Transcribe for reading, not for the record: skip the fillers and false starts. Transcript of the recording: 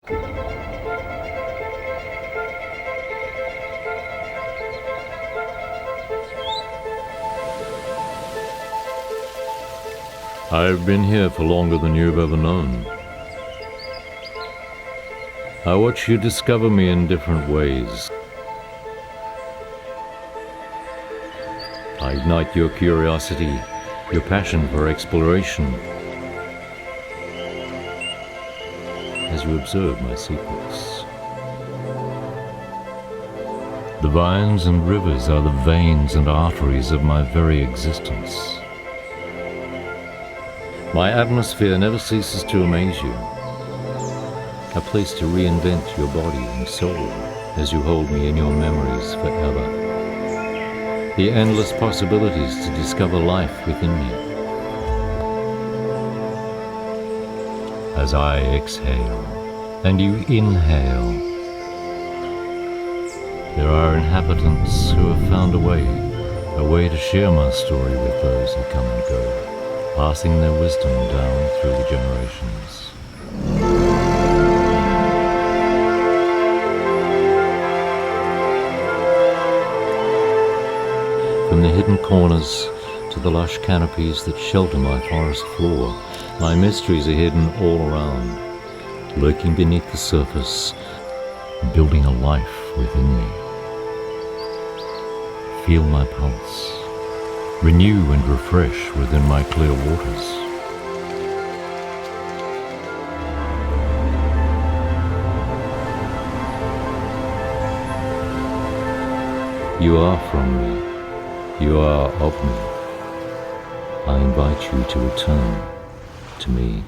I've been here for longer than you've ever known. I watch you discover me in different ways. I ignite your curiosity, your passion for exploration, as you observe my secrets. The vines and rivers are the veins and arteries of my very existence. My atmosphere never ceases to amaze you, a place to reinvent your body and soul as you hold me in your memories forever. The endless possibilities to discover life within me. As I exhale and you inhale, there are inhabitants who have found a way to share my story with those who come and go, passing their wisdom down through the generations. From the hidden corners to the lush canopies that shelter my forest floor, my mysteries are hidden all around, lurking beneath the surface, building a life within me. Feel my pulse. Renew and refresh within my clear waters. You are from me. You are of me. I invite you to return to me.